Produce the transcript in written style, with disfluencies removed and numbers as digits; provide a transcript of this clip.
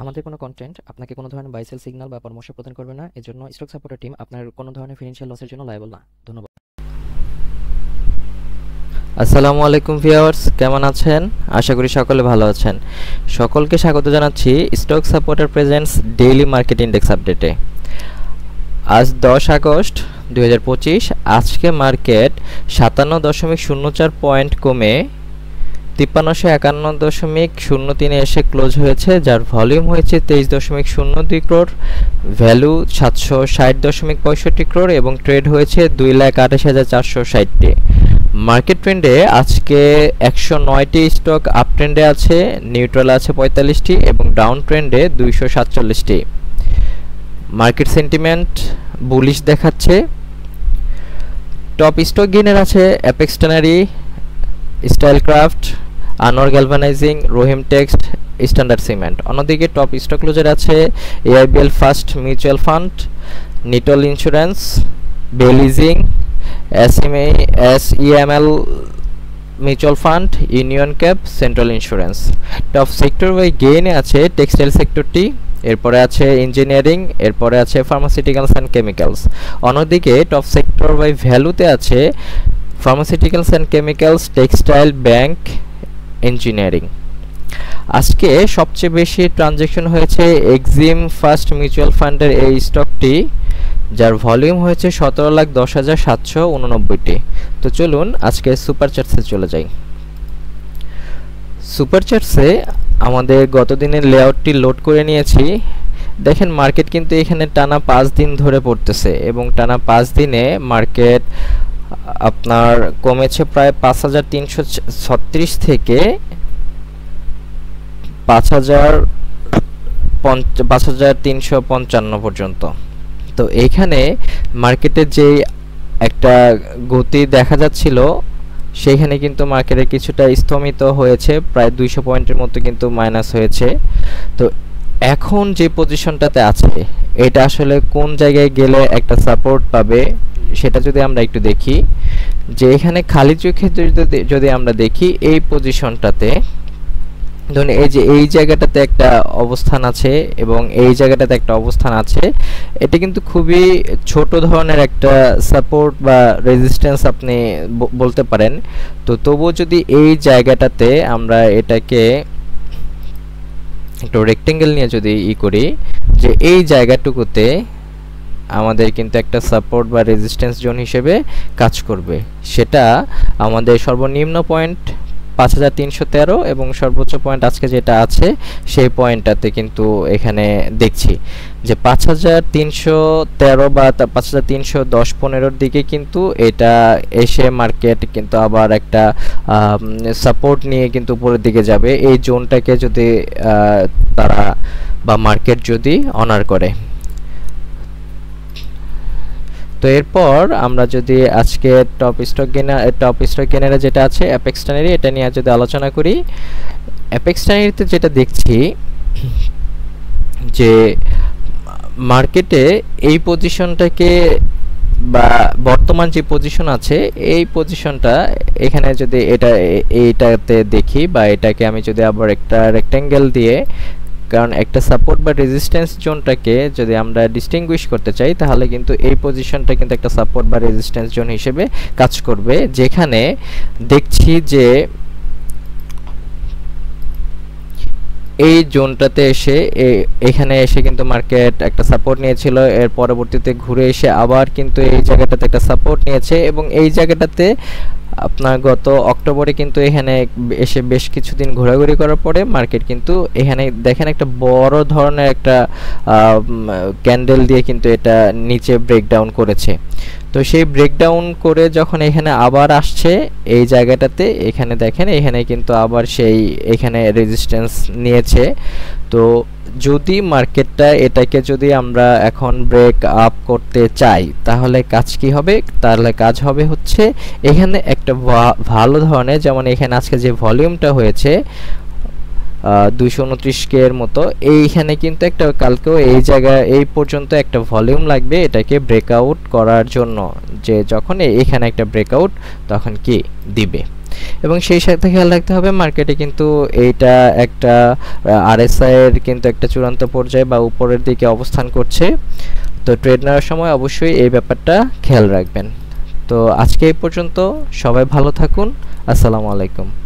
আমাদের কোনো কন্টেন্ট আপনাকে কোনো ধরনের বাই সেল সিগন্যাল বা পরামর্শ প্রদান করবে না। এজন্য স্টক সাপোর্টার টিম আপনার কোনো ধরনের ফিনান্সিয়াল লসের জন্য লায়াবল না। ধন্যবাদ। আসসালামু আলাইকুম ভিউয়ার্স, কেমন আছেন? আশা করি সকলে ভালো আছেন। সকলকে স্বাগত জানাচ্ছি stock supporter presents daily market index আপডেটে। আজ 10 আগস্ট 2025। আজকে মার্কেট 57.04 পয়েন্ট কমে 5351.03 এসে ক্লোজ হয়েছে, যার ভলিউম হয়েছে 23.02 crore, ভ্যালু 760.65 crore এবং ট্রেড হয়েছে 2,28,460টি। মার্কেট ট্রেন্ডে আজকে 109টি স্টক আপ ট্রেন্ডে আছে, নিউট্রাল আছে 45টি এবং ডাউন ট্রেন্ডে 247টি। মার্কেট সেন্টিমেন্ট বুলিশ দেখাচ্ছে। টপ স্টক গেইনার আছে Apex tannery, Stylecraft, Anwar galvanising, Rahim text, standard cement. অন্যদিকে টপ স্টক ক্লোজার আছে AIBL first mutual fund, Nitol insurance, বেলিজিং, SEML mutual fund, union cap, central insurance. Top sector wise গেইনে আছে textile সেক্টরটি, এরপরে আছে ইঞ্জিনিয়ারিং, এরপরে আছে ফার্মাসিউটিক্যালস অ্যান্ড কেমিক্যালস। অন্যদিকে টপ সেক্টর ওয়াই ভ্যালুতে আছে pharmaceuticals and chemicals, textile, bank, engineering. আজকে সবচেয়ে বেশি ট্রানজ্যাকশন হয়েছে এক্সিম ফার্স্ট মিউচুয়াল ফান্ডের এই স্টকটি, যার ভলিউম হয়েছে 17,10,789টি। তো চলুন আজকে সুপার চার্টসে চলে যাই। সুপার চার্টসে আমাদের গত দিনের লেআউটটি লোড করে নিয়েছি। দেখেন মার্কেট কিন্তু এখানে টানা 5 দিন ধরে পড়তেছে এবং টানা 5 দিনে মার্কেট আপনার কমেছে প্রায় 5,336 থেকে 5,355 পর্যন্ত। তো এইখানে মার্কেটের যে একটা গতি দেখা যাচ্ছিল সেইখানে কিন্তু মার্কেটে কিছুটা স্থমিত হয়েছে, প্রায় 200 পয়েন্টের মতো কিন্তু মাইনাস হয়েছে। তো এখন যে পজিশনটাতে আছে এটা আসলে কোন জায়গায় গেলে একটা সাপোর্ট পাবে সেটা যদি আমরা একটু দেখি, যে এখানে খালি চোখে যদি আমরা দেখি এই পজিশনটাতে ধরুন এই যে এই জায়গাটাতে একটা অবস্থান আছে এবং এই জায়গাটাতে একটা অবস্থান আছে, এটা কিন্তু খুবই ছোট ধরনের একটা সাপোর্ট বা রেজিস্ট্যান্স আপনি বলতে পারেন। তো তবুও যদি এই জায়গাটাতে আমরা এটাকে একটু রেক্টেঙ্গেল নিয়ে যদি করি, যে এই জায়গাটুকুতে আমাদের কিন্তু একটা সাপোর্ট বা রেজিস্ট্যান্স জোন হিসেবে কাজ করবে। সেটা আমাদের সর্বনিম্ন পয়েন্ট 5,313 এবং সর্বোচ্চ পয়েন্ট আজকে যেটা আছে সেই পয়েন্টটাতে কিন্তু এখানে দেখছি যে 5,313 বা 5,310-15 দিকে কিন্তু এটা এসে মার্কেট কিন্তু আবার একটা সাপোর্ট নিয়ে কিন্তু উপরের দিকে যাবে, এই জোনটাকে যদি তারা বা মার্কেট যদি অনার করে। তো এরপর আমরা যদি আজকে টপ স্টক গেনারে যেটা আছে অ্যাপেক্স ট্যানারি, এটা নিয়ে যদি আলোচনা করি, অ্যাপেক্স ট্যানারিতে যেটা দেখছি যে মার্কেটে এই পজিশনটাকে বা বর্তমান যে পজিশন আছে এই পজিশনটা এখানে যদি এইটাতে দেখি বা এটাকে আমি যদি আবার একটা রেক্ট্যাঙ্গেল দিয়ে, কারণ একটা সাপোর্ট বা রেজিস্ট্যান্স জোনটাকে যদি আমরা ডিস্টিংগুইশ করতে চাই তাহলে কিন্তু এই পজিশনটা কিন্তু একটা সাপোর্ট বা রেজিস্ট্যান্স জোন হিসেবে কাজ করবে, যেখানে দেখছি যে এই জোনটাতে এসে এখানে এসে কিন্তু মার্কেট একটা সাপোর্ট নিয়েছিল, এর পরবর্তীতে ঘুরে এসে আবার কিন্তু এই জায়গাটাতে একটা সাপোর্ট নিয়েছে এবং এই জায়গাটাতে আপনার গত অক্টোবরে কিন্তু এখানে এসে বেশ কিছুদিন ঘোরাঘুরি করার পরে মার্কেট কিন্তু এখানে দেখেন একটা বড় ধরনের একটা ক্যান্ডেল দিয়ে কিন্তু এটা নিচে ব্রেকডাউন করেছে। তো সেই ব্রেকডাউন করে যখন এখানে আবার আসছে এই জায়গাটাতে, এখানে দেখেন এখানে কিন্তু আবার সেই এখানে রেজিস্ট্যান্স নিয়েছে। তো যদি মার্কেটটা এটাকে যদি আমরা এখন ব্রেক আপ করতে চাই তাহলে কাজ কি হবে? তাহলে কাজ হবে হচ্ছে এখানে একটা ভালো ধরনের, যেমন এখানে আজকে যে ভলিউমটা হয়েছে 229 কে এর মতো। এইখানে কিন্তু একটা কালকেও এই জায়গায় এই পর্যন্ত একটা ভলিউম লাগবে এটাকে ব্রেকআউট করার জন্য, যে যখন এখানে একটা ব্রেকআউট তখন কি দিবে। এবং সেই সাথে খেয়াল রাখতে হবে মার্কেটে কিন্তু এইটা একটা আরএসআই এর কিন্তু একটা চূড়ান্ত পর্যায়ে বা উপরের দিকে অবস্থান করছে। তো ট্রেড নেওয়ার সময় অবশ্যই এই ব্যাপারটা খেয়াল রাখবেন। তো আজকে এই পর্যন্ত, সবাই ভালো থাকুন। আসসালামু আলাইকুম।